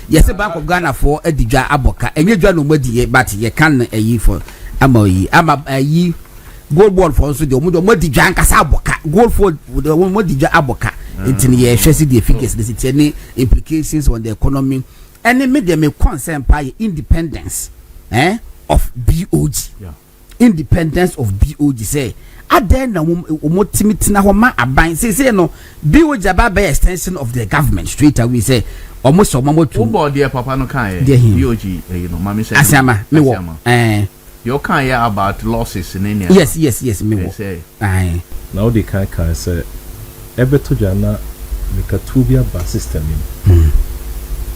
Yes, Bank of Ghana for a dija aboka. And you don't know but you can a ye for a ye gold ball for also the Modi Jankas aboka. Gold for the Modi aboka. It's in the the efficacy, it's any implications on the economy. And they made them a concern by independence of BOG. Yeah. Independence of BOG say. Then na motimiti na homa aban say no BOG aba extension of the government straight away say almost omomotu Ubo dear papa no kan BOG you know mama say Asiama me wo you can hear about losses in India. Yes me wo now the kan say ebeto jana make tubia ba system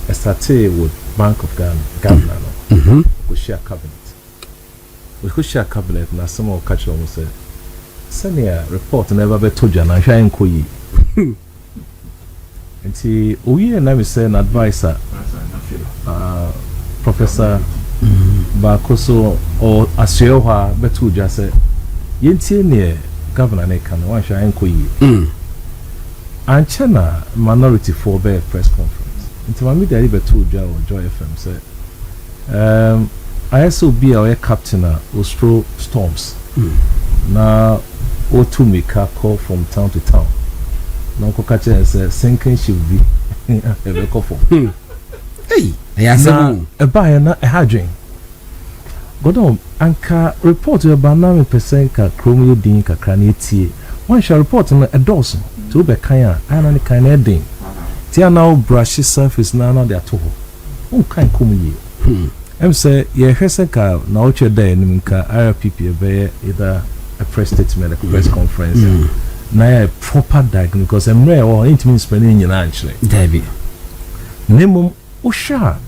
I started with Bank of Ghana no we share cabinet na some of catch on say senior report never be told you na hwa enko yi nti oyi na me say an advisor professor Bakoso or Asyoha betu ja say yentie ne governor na kan wa hwa enko yi anchana minority for be press conference nti ma media betu ja or Joy FM say ISOB our captain Ostro Storms na O2 make a call from town to town. No catcher says sinking should be a call for. Hey, a buyer not a hadring. Go down anchor report to a banana percent chromio dinka cranity. One shall report on a dozen to be kaya and kind of ding. Tia now brushy surface now they are told. Oh, kind come ye. Say, ye Heseka now your day and Minka RPP either a press statement, a press conference. Now a proper diagnosis because I'm rare or intimate spending in actually. Debbie. Nemum Usha.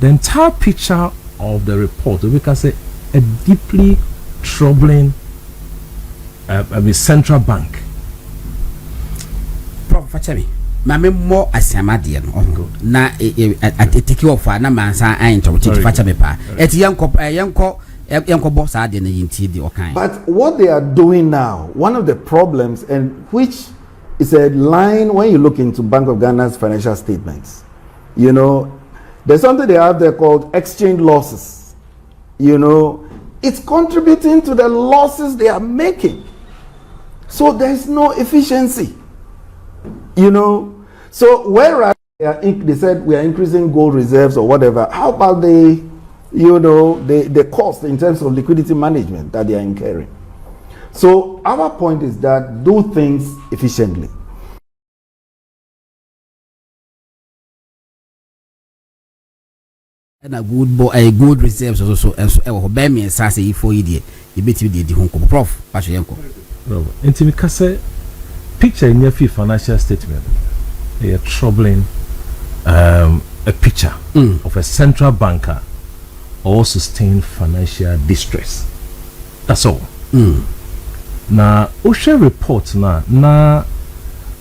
The entire picture of the report, we can say a deeply troubling central bank. Prof. Fachemi. Mame more Asiama dear no na take you off na mansa ain't to Fachemi pa. Et yanko boss ade na yinti di okan. But what they are doing now, one of the problems and which is a line when you look into Bank of Ghana's financial statements. You know, there's something they have there called exchange losses. You know, it's contributing to the losses they are making. So there's no efficiency. You know, so whereas they said we are increasing gold reserves or whatever, how about the cost in terms of liquidity management that they are incurring? So our point is that do things efficiently. And a good reserves also be me say for you bet you the home prof Pashenko. Intimika say picture in your financial statement a troubling a picture of a central banker or sustained financial distress. That's all. Now OSHA report na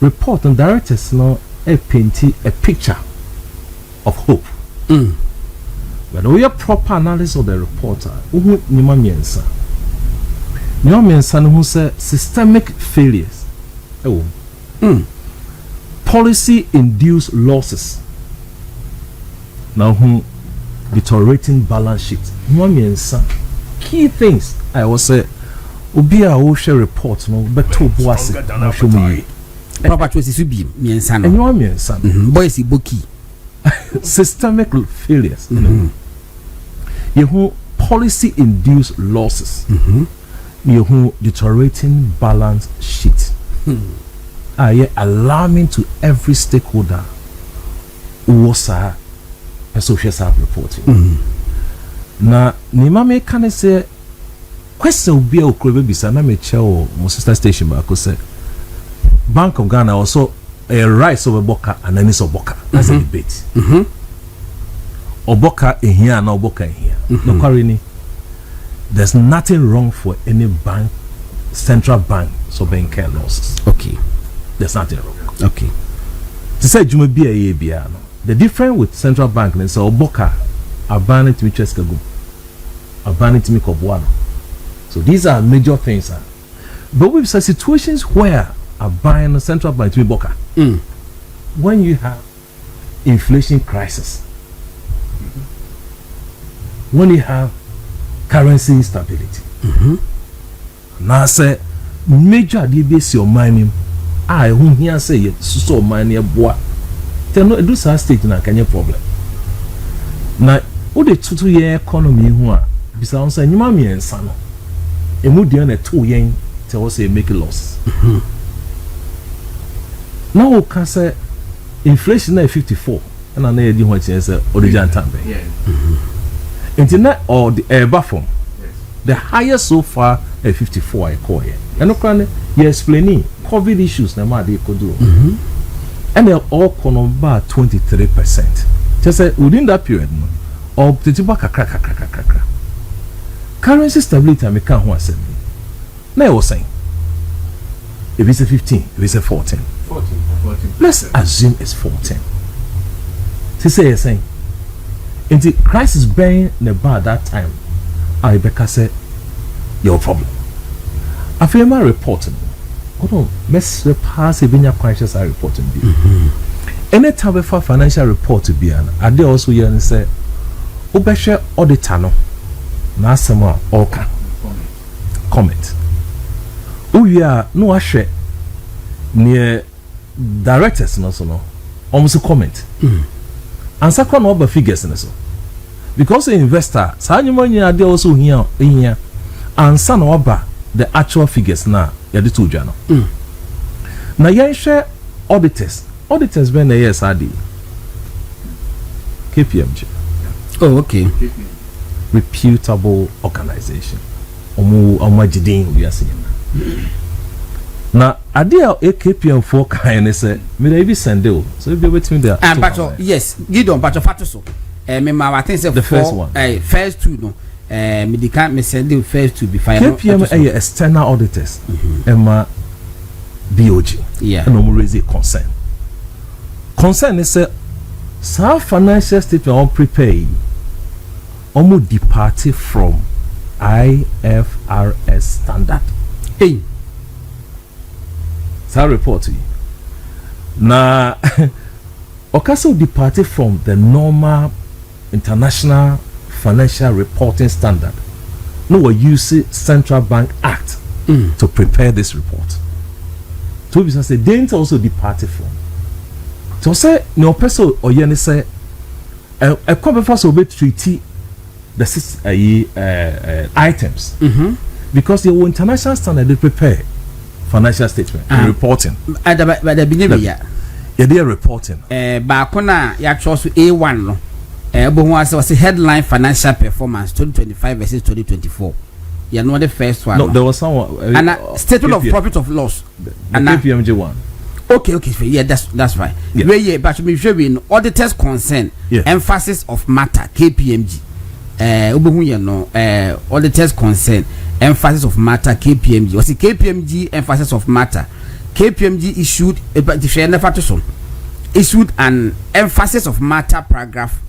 report and directors now a painting a picture of hope. But we have proper analysis of the reporter who Nima Miensa who say systemic failures. Policy induced losses. Now who deteriorating balance sheet. Key things I will say Ubia OSHA report no beto boase na show me. Proper choices will be Miensa. And you Miensa. Boys boki. Systemic failures. You policy induced losses. You deteriorating balance sheet. Are alarming to every stakeholder who was a social service reporting. Now, Nimame can say, question be a crave besana me chow, my sister station back say, Bank of Ghana also a rise of a boka and then it's a boka. That's a debate. Oboka in here and Oboka in here. No, Karini, there's nothing wrong for any bank, central bank, so being care losses. Okay. There's nothing wrong. Okay. To say you may be a no. The difference with central bank is Oboka abandon to me Cheskago, abandon to me Kobwano. So these are major things. But we've seen situations where a buying a central bank to be Boka. When you have inflation crisis, when you have currency instability. Now say major DBS your mining. I whom here say so money boy. Tell no do sa state na kanya problem. Na o de 2 year economy ho a bisa on say nyima me ensa no. Emu de na 2 yen tell say make loss. Now we can say inflation na 54 and na di ho say original time. Internet or the air form. The highest so far at 54 I call here. And no you explaining COVID issues na ma dey kodo. And they're all come about 23%. Just say within that period no or tetiba kakra. Currency stability me can ho asem. Na was saying if it's a 15, if it's a 14. 14. Let's assume it's 14. To say you're saying in the crisis being about that time, I say your problem. I feel my reporting. Hold on, let's pass a binya conscious I reporting. Any time for financial report to be an I did also hear and say Obesha auditor no na sama oka comment. We are no ashe near directors no so no almost comment. Answer kwa no over figures na so because the investor sa nyuma nya dey also here answer no over the actual figures na ya dey to dwa no na yen share auditors when na yes adi KPMG. Oh, okay. Reputable organization omo jidin we are saying na adia KPM for kind say me dey be send o so if you waiting there but yes Gideon but fato so me ma think say the first one first two no me dey can me send the first two be fine KPM external auditors Emma BOG yeah and raise a concern is say some financial statement on prepare almost departed from IFRS standard. Hey, so report to you. Now, Okaso departed from the normal international financial reporting standard. No, we use Central Bank Act to prepare this report. So we say they also departed from. So say no person or you say a company first will treaty the items because your international standard they prepare financial statement and reporting. But the beginning yeah they are reporting. Bakona ya chose A1 no. But was a headline financial performance 2025 versus 2024. You know the first one. No, there was someone and statement of profit of loss. And KPMG one. Okay, yeah, that's right. Yeah, but me sure we auditors concern emphasis of matter KPMG. Auditors concern emphasis of matter KPMG. Was it KPMG emphasis of matter? KPMG issued an emphasis of matter paragraph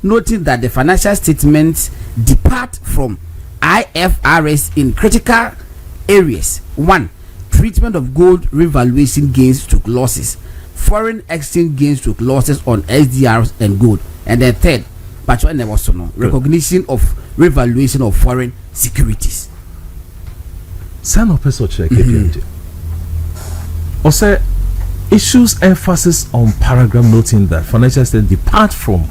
noting that the financial statements depart from IFRS in critical areas. 1. Treatment of gold revaluation gains to losses, foreign exchange gains to losses on SDRs and gold, and then 3rd, but when there was no recognition of revaluation of foreign securities. Sign up person check KPMG. Or say issues emphasis on paragraph noting that financial statements depart from.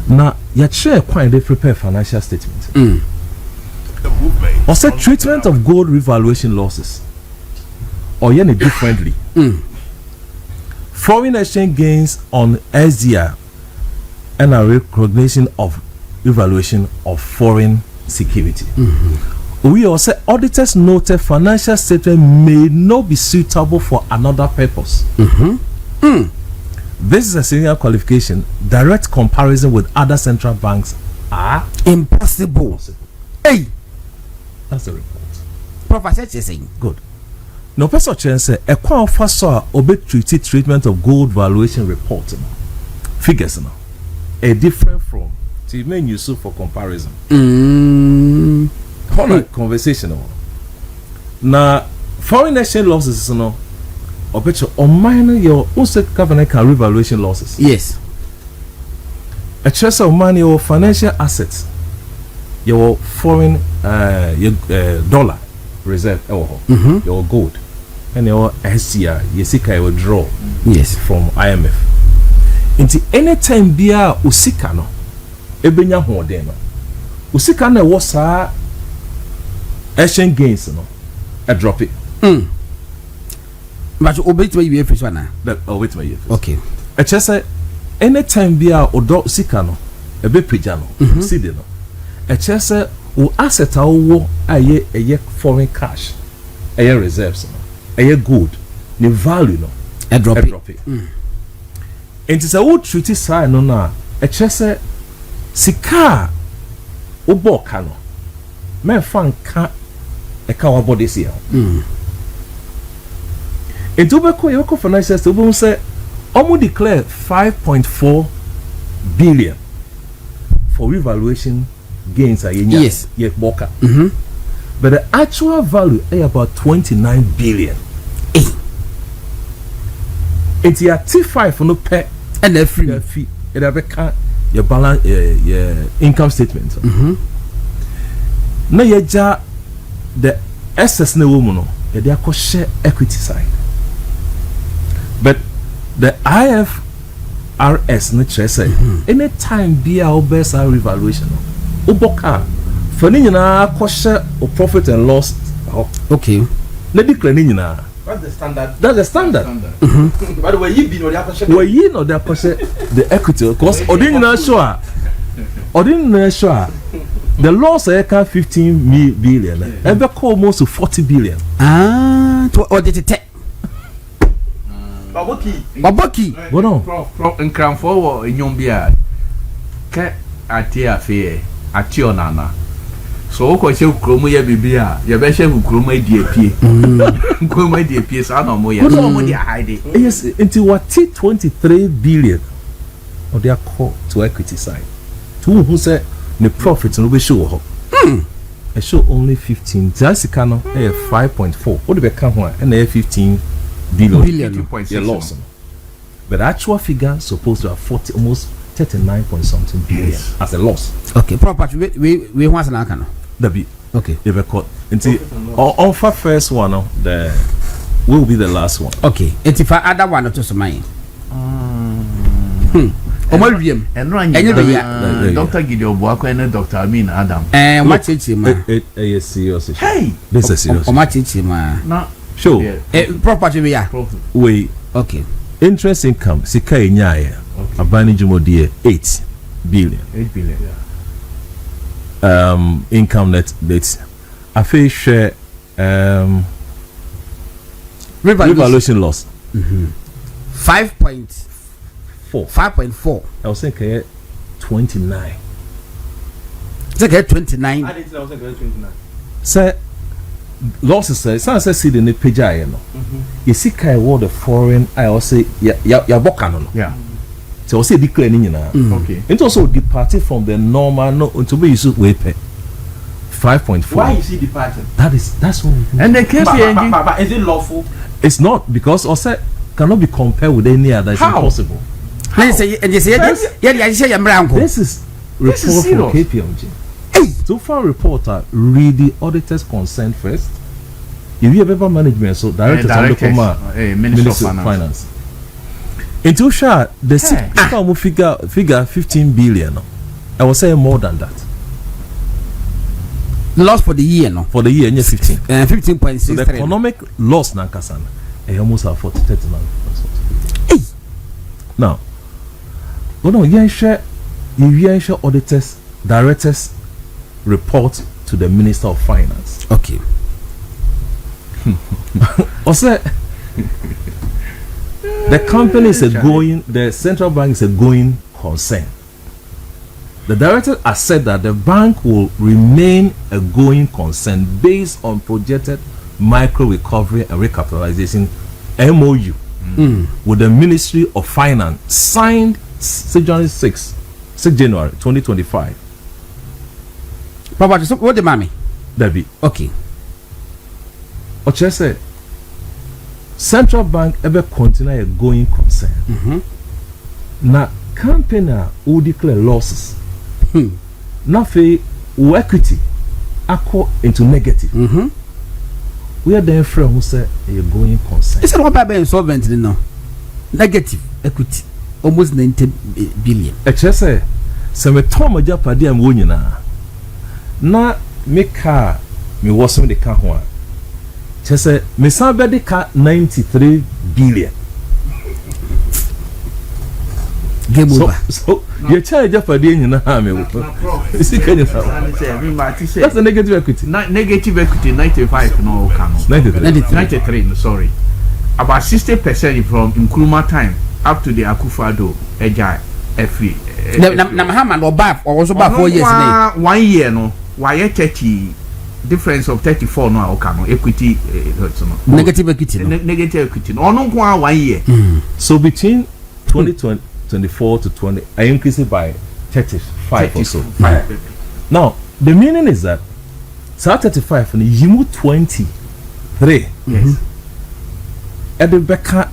Now, you share quite they prepare financial statements. Or say treatment of gold revaluation losses. Or any differently. Foreign exchange gains on SDR and a recognition of revaluation of foreign security. We also auditors noted financial statement may not be suitable for another purpose. This is a senior qualification. Direct comparison with other central banks are impossible. Hey, that's the report. Professor saying good. No person can say a quite first saw treated treatment of gold valuation reporting figures now a different from the main use for comparison. Hold on, conversation now foreign exchange losses no or better or minor your own covenant revaluation losses. Yes. a chest of money or financial assets, your foreign dollar reserve, your gold, and your SCR, Yesika will draw from IMF. Into any time bia usika no ebenya hoden no usika na wo saa exchange gains no a drop it but obey to you first one that wait my year okay a chese any time bia odo usika no ebe pagya no see de no a chese wo asset a wo aye foreign cash aye reserves no aye gold the value no a drop it and it's a wood treaty sign no na a chese sika obo kano men fan ka e ka wa body see and to be ko financial to be say omo declare 5.4 billion for revaluation gains ayenya yes yet boka but the actual value is about 29 billion it's your T5 no pay and the free it have your balance your income statement na yeja the excess na woman no they are share equity side but the IFRS no say any time be our best revaluation no oboka for ni nyina share profit and loss okay na declare ni nyina that's the standard. That's the standard. By the way, you be no the the equity because ordinary sure the loss I 15 billion ever call almost to 40 billion to audit it Baboki what on from Cranford in Yombia ke atia fe atio nana so ko se ukromo ya bibia ya be se ukromo di apie ukromo di apie sa na mo ya so mo di hide yes into what 23 billion or they are called to equity side to who say the profit no be show I show only 15 Jessica no 5.4 what be count one and 15 billion your loss but actual figure supposed to have 40 almost 39 point something billion as a loss okay property we want an account that be okay they record until on first one the will be the last one okay and if other one to some mine Omariam and run Dr. Gideon Boako and Dr. Amin Adam what is it serious hey this is serious much it's no sure property we are we okay interest income sika enyaye abani jumodie 8 billion income that I feel share revaluation loss 5.4 I was saying 29 it's like 29 I didn't know I was going 29 say losses say see the page I no you see kai what the foreign I also ya boka no yeah so say declare ni nyina okay it also departed from the normal no to be used we pay 5.4 why you see departed that's what and the case but is it lawful it's not because also cannot be compared with any other it's impossible let's say and you say this is report from KPMG so far reporter read the auditor's consent first if you have ever management so directors Minister of Finance into share the figure 15 billion I was saying more than that loss for the year no for the year 15 15.6 so the economic loss na kasana almost have 39 now you share auditors directors report to the Minister of Finance okay also the company is the central bank is a going concern. The director has said that the bank will remain a going concern based on projected micro recovery and recapitalization MOU with the Ministry of Finance signed January 6 January 2025. Papa, so what the mommy? Debbie. Okay. Oche said central bank ever continue a going concern. Now campaign will declare losses. Nothing equity acco into negative. We are then friend who say you're going concern. It's not about insolvent no. Negative equity almost 90 billion. Just say me Tom Japadi am winning na me car me was me the car one. Just say me somebody car 93 billion. Game over. So you charge Japadi in na me. That's the negative equity. Negative equity 95 no can. 93 sorry. About 60% from Nkrumah time up to the Akufo-Addo Ejai every. Na Mahama no back or also back 4 years now. 1 year no. Why 30 difference of 34 no okay no equity negative equity no. Negative equity no no 1 year. So between 2024 to 20 I increased it by 35 or so. Now the meaning is that 35 and you 23. Yes. At the back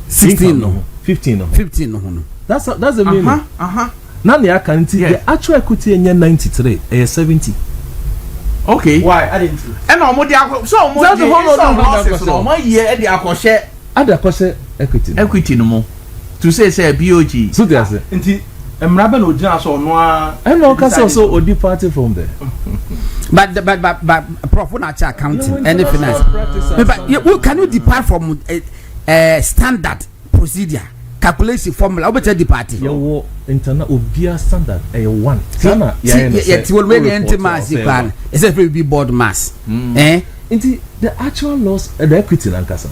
16 no 15 no 15 no. That's the meaning. Now the account the actual equity in 93 is 70. Okay. Why? I didn't. And no more so more that's the whole losses no 1 year at the akoshe equity no more to say BOG. So they say Nti emraba no jina so no a and no can also odi party from there. But prof na accounting and finance. But can you depart from standard procedure calculation formula obeta depart? Your internal obia standard a 1. Sana yeah will when enter mass you plan. It's a very board mass. Into the actual loss the equity nankasa.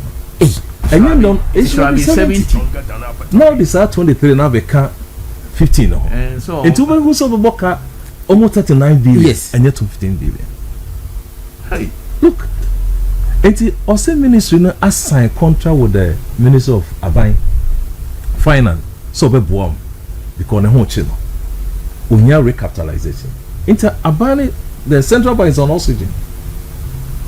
And you know it should be 70. Now this are 23 now become 15 no. And so into when who so boka almost 39 billion. Yes. And yet to 15 billion. Hey. Look. Enti Ose ministry no assign contract with the Minister of Aban Finance so be boam because ne ho chi no. Onya recapitalization. Enti Aban the central bank is on oxygen.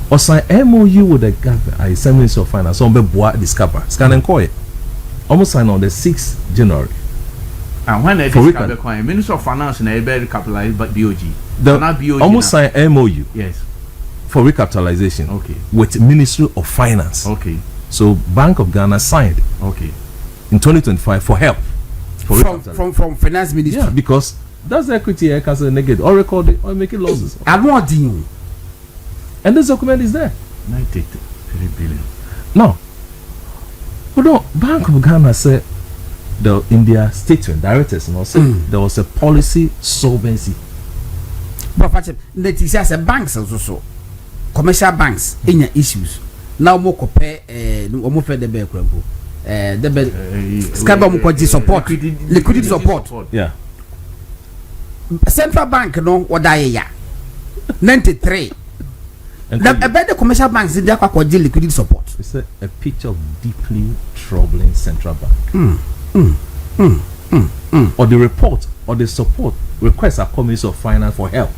Assign MOU with the government Minister of Finance so be boa discover. Scan and call it. Almost sign on the 6th January. And when they discover the coin, Minister of Finance na be recapitalized but BOG. The almost sign MOU. Yes. For recapitalization. Okay. With Ministry of Finance. Okay. So Bank of Ghana signed. Okay. In 2025 for help. From finance ministry. Yeah, because that's the equity I can say negative or record it or make it losses. And this document is there. 93 billion. Now, Bank of Ghana said in their statement, directors said there was a policy solvency. But that is as a banks also commercial banks in your issues. Now more compare more for the bank the support liquidity support. Yeah. Central bank no what ya 93. About the commercial banks in their liquidity support. It's a picture of deeply troubling central bank. Or the report or the support requests are coming of finance for help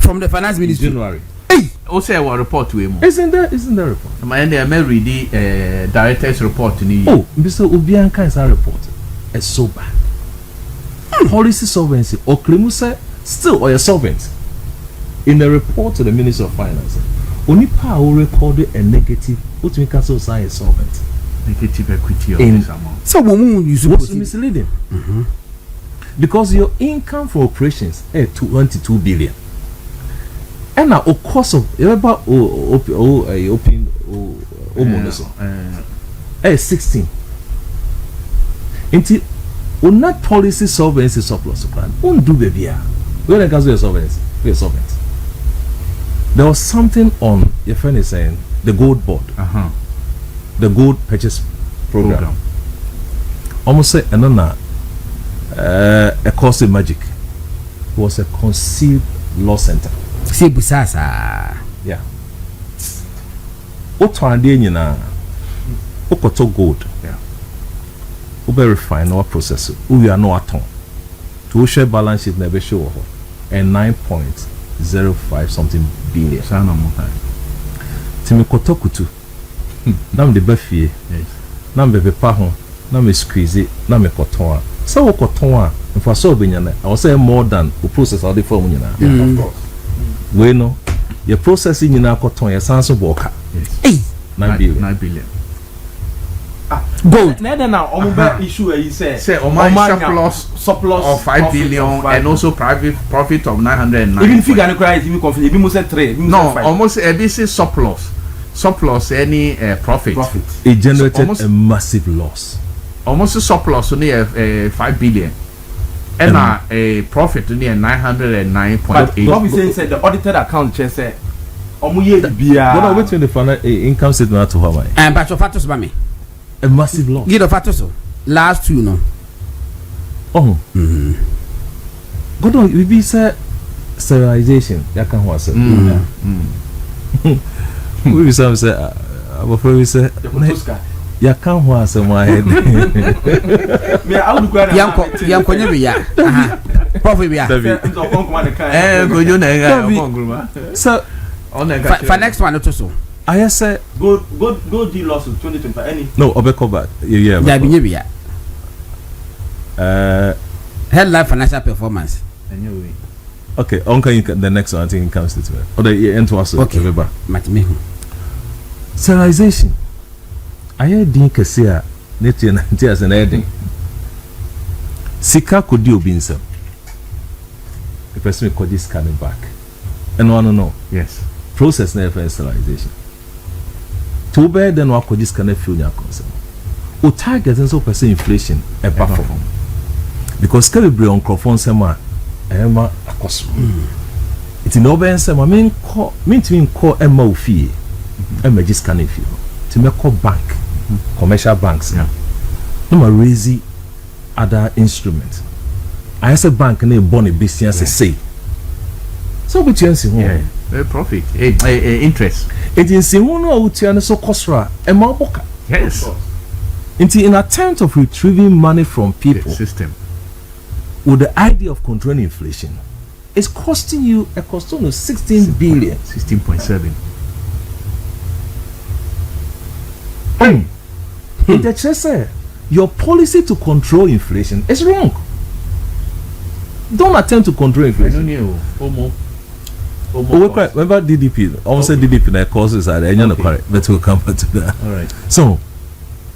from the finance ministry in January. Hey, also a report to him. Isn't there report? My end I read the director's report to me. Oh, Mr. Obianka is a report. It's so bad. Policy solvency or Klimusa still or a solvent in the report to the Minister of Finance. Only power recorded a negative what we can say is solvent. Negative equity of this amount. So you supposed to misleading. Because your income for operations is 22 billion. And now of course of about open 16. Until on that policy solvency surplus won't do baby. When it comes to your solvency, we are solvent. There was something on your friend is saying the gold board. The gold purchase program. Almost say another a course in magic was a concealed law center. See busasa. Yeah. What one day you know? Okoto gold. Yeah. Ube refine our process. We are no atom. To share balance sheet never show and 9.05 something billion. Sana mo time. Timi koto kutu. Nam de bafie. Yes. Nam bebe pa ho. Nam squeeze. Nam koto. So what koton if I saw binyana I was say more than the process of the form nyina. Of course. We know your processing nyina koton your sanso boka. Yes. 9 billion. 9 billion. Gold. Now omo issue you say surplus of 5 billion and also profit of 909. Even figure no cry even confused. Even say 3. No, almost this is surplus any profit. It generated a massive loss. Almost surplus only 5 billion. And a profit only 909.8. But what we say the audited account just say omo ye bia. But wait when the final income statement to how much? And but your factors by me. A massive loss. Get the factors last 2 no. Oh. God on we be say sterilization ya kan ho ase. We be say our friend we say ya kan ho ase my head. Me I would go Yam konye bi ya. Profit bi ya. Gojo na ga. So for next one to so. I say go deal loss of 2025 any. No, obeko bad. Yeah. Ya bi ya. Headline financial performance. Anyway. Okay, the next one I think income statement. Or the end to us. Okay. Matime. Sterilization. I heard din kese a netie na ntia as an heading. Sika kodi obi nsam. The person will scanning back. And no. Yes. Process na sterilization. To bear then wa kodi scanner feel nya concern. O target nso person inflation e ba for. Because scalable on crofon sema ema akoso. It no be nsema mean to call ema ofie. Ema just scanning feel. To make call bank, commercial banks. Yeah. No ma raise other instruments. I say bank na bond business say. So we chance yeah. Profit, interest. It is in one or two so costra a maboka. Yes. In attempt of retrieving money from people, the system with the idea of controlling inflation, it's costing you a cost of 16 billion. 16.7. In the chest, your policy to control inflation is wrong. Don't attempt to control inflation. Remember DDP? Almost said DDP na causes are there. But we'll come back to that. All right. So,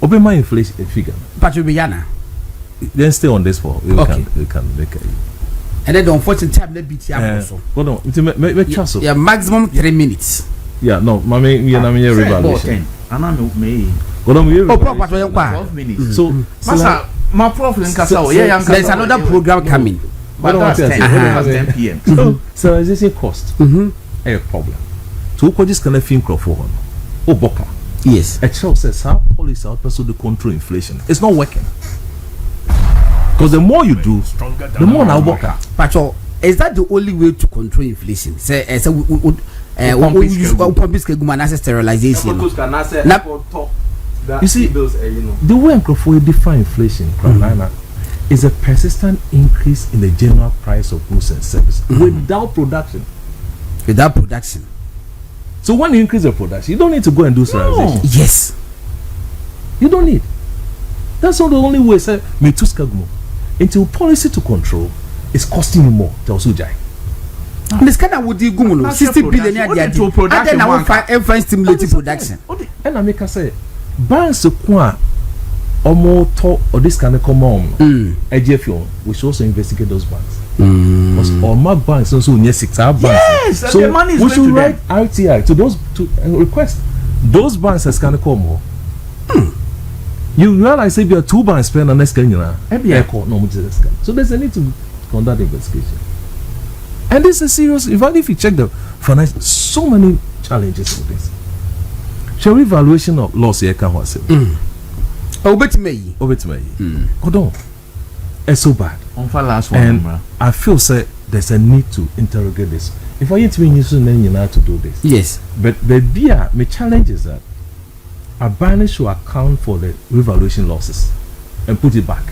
open my inflation figure. Patribiana. Then stay on this for we can make it. And then the unfortunate time they beat you also. Hold on. Yeah, maximum 3 minutes. Yeah, no, mommy, we are not here revaluation. And I'm me. Hold on, we are 12 minutes. So, my profit in Castle. Yeah, there's another program coming. But that's 10 p.m. So, sterilization cost. A problem. So, who just can think of for Boka? Yes. A child says how policy out to control inflation. It's not working. Because the more you do, the more now Boka. Pacho, is that the only way to control inflation? Say, sterilization. You see, the way Microphone define inflation, is a persistent increase in the general price of goods and services without production. Without production. So when you increase the production, you don't need to go and do sterilization. Yes. You don't need. That's not the only way. Say, me too skagmo. Until policy to control is costing you more. Tells you jai. And this kind of would you go 60 billion a year. And then I will find stimulating production. And I make her say, banks kwa omo to or this kind of come on. AGFO, we should also investigate those banks. Because all my banks also near 6 banks. Yes, so the money is we should to write RTI to those to request those banks as kind of come more. You realize if you are 2 banks spend on next can so there's a need to conduct investigation. And this is serious. If you check the finance, so many challenges with this. Shall evaluation of loss here can was Over to me. Hold on. It's so bad. And I feel say there's a need to interrogate this. If I need to do this. Yes. But the my challenge is that a bank should account for the revaluation losses and put it back.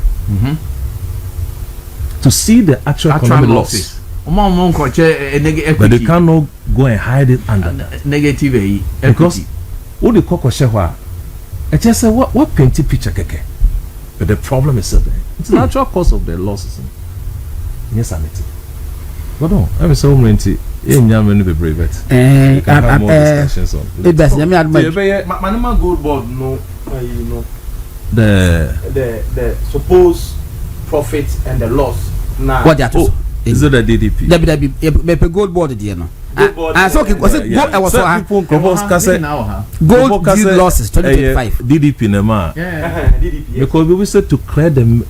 To see the actual economic losses. But they cannot go and hide it under negative because what the cocoa share it just say what painted picture keke. But the problem is certain. It's the actual cost of the losses. Yes, sanity. But no, I'm so many. In Yamani be brave it. We can have more discussions on. It does. I mean, Manama gold board no, you know. The supposed profit and the loss. Now what they are to is it the DDP? The gold board there no. So okay, was it gold? I was so gold deal losses 2025. DDP nema. Yeah, DDP. Because we said to clear the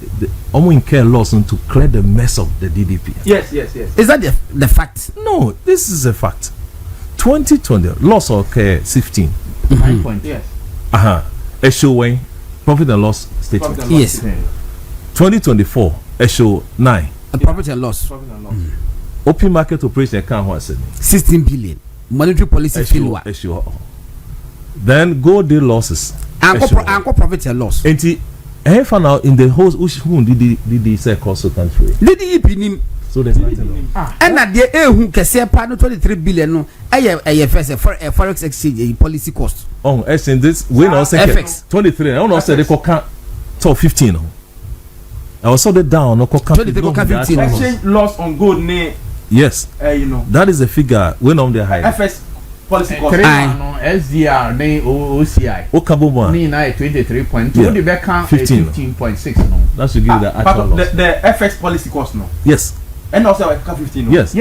incur loss and to clear the mess of the DDP. Yes. Is that the fact? No, this is a fact. 2020 loss of 15. 9 point. Yes. A showing profit and loss statement. Yes. 2024 a show 9. A profit and loss. Open market operation account was 16 billion. Monetary policy failure. Then gold deal losses. Anko profit and loss. And now in the whole who did they say cost of country? Did he be so there's nothing. And at the who can say 23 billion no IFRS for a forex exchange policy cost. Oh, as in this we now say FX 23. I don't know say they can to 15. I was so the down no 15 exchange loss on gold ne. Yes. You know. That is the figure when on the high. FS policy cost. SDR ne OCI. Okaboma. Ni na 23.2 the back 15.6 no. That should give the actual loss. The FX policy cost no. Yes. And also like 15 no. Yes.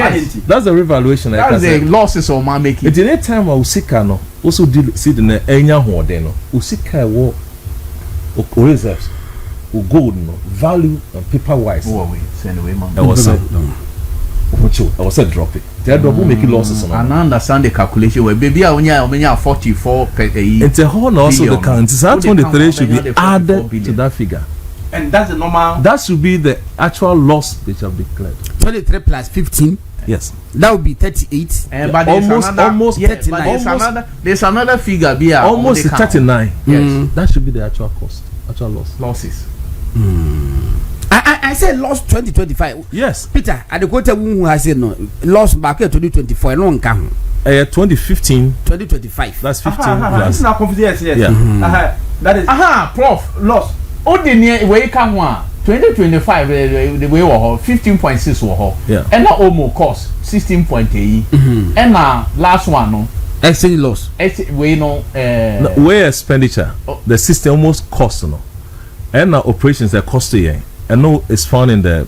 That's the revaluation. That's the losses on my making. At any time Usika no also did see the enya hoden no. Usika wo reserves. Gold no value and paper wise. Oh wait, send away man. I was said drop it. They drop make losses on. I understand the calculation where baby I 44 per year. It's a whole also the count. So 23 should be added to that figure. And that's the normal. That should be the actual loss which have declared. 23 plus 15. Yes. That would be 38. But almost 39. There's another figure be almost 39. Yes. That should be the actual cost. Actual loss. Losses. I said lost 2025. Yes. Peter, at the quarter who has said no lost back 2024 no nka 2015 2025. That's 15 plus. This is not confidence yes. Yeah. That is prof loss. O de near where ka ho a 2025 the way wo 15.6 wo. Yeah. And na almost cost 16.8. And na last one no exchange loss. We no way expenditure. The system almost cost no. And now operations that cost you and no is found in the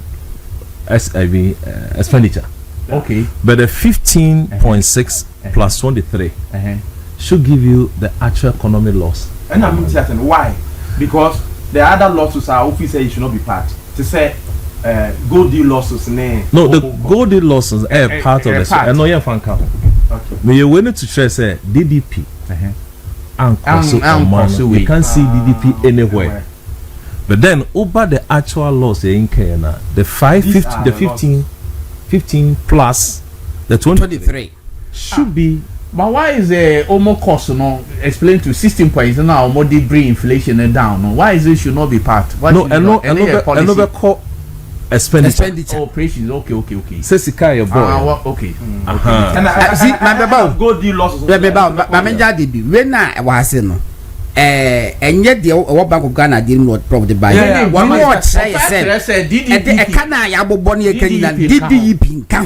SIV expenditure. Okay. But the 15.6 plus 23 should give you the actual economic loss. And I'm certain why? Because the other losses are officer you should not be part. To say gold deal losses no the gold deal losses are part of the I know you fan count. Okay. But you wanted to share say DDP and we can't see DDP anywhere. But then over the actual loss in Kenya, the 15 plus the 23 should be. But why is the almost cost no explain to 16 points now more did bring inflation down? No, why is it should not be part? Why no, another call expenditure. Operations. Okay. Say Sika your boy. Okay. And I see my about gold deal losses. About my manager did be when I was saying and yet the Bank of Ghana didn't not property buy. One more say said DDP kana yabo boni DDP kan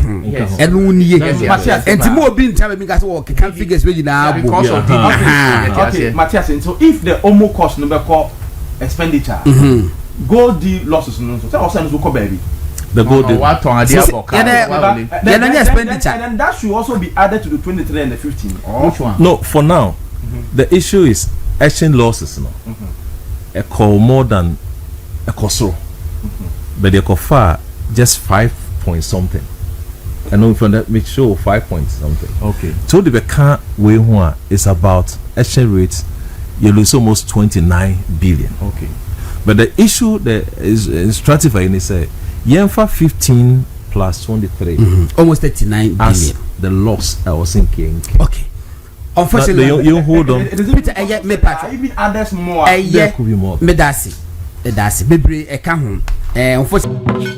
and unye and more being telling me guys work can figures we na because of DDP. Okay, Matthias, so if the almost cost number call expenditure gold deal losses no so also no baby the gold deal what on idea expenditure and then that should also be added to the 23 and the 15. Which one? No, for now the issue is exchange losses no a call more than a cost but they call far just 5 point something and know from that make sure 5 point something. Okay, so the can way one is about exchange rates you lose almost 29 billion. Okay, but the issue that is stratified is say Yenfa 15 plus 23 almost 39 billion the loss I was thinking. Okay, unfortunately you hold on Peter me part even others more there could be more me that's it bebre e ka ho unfortunately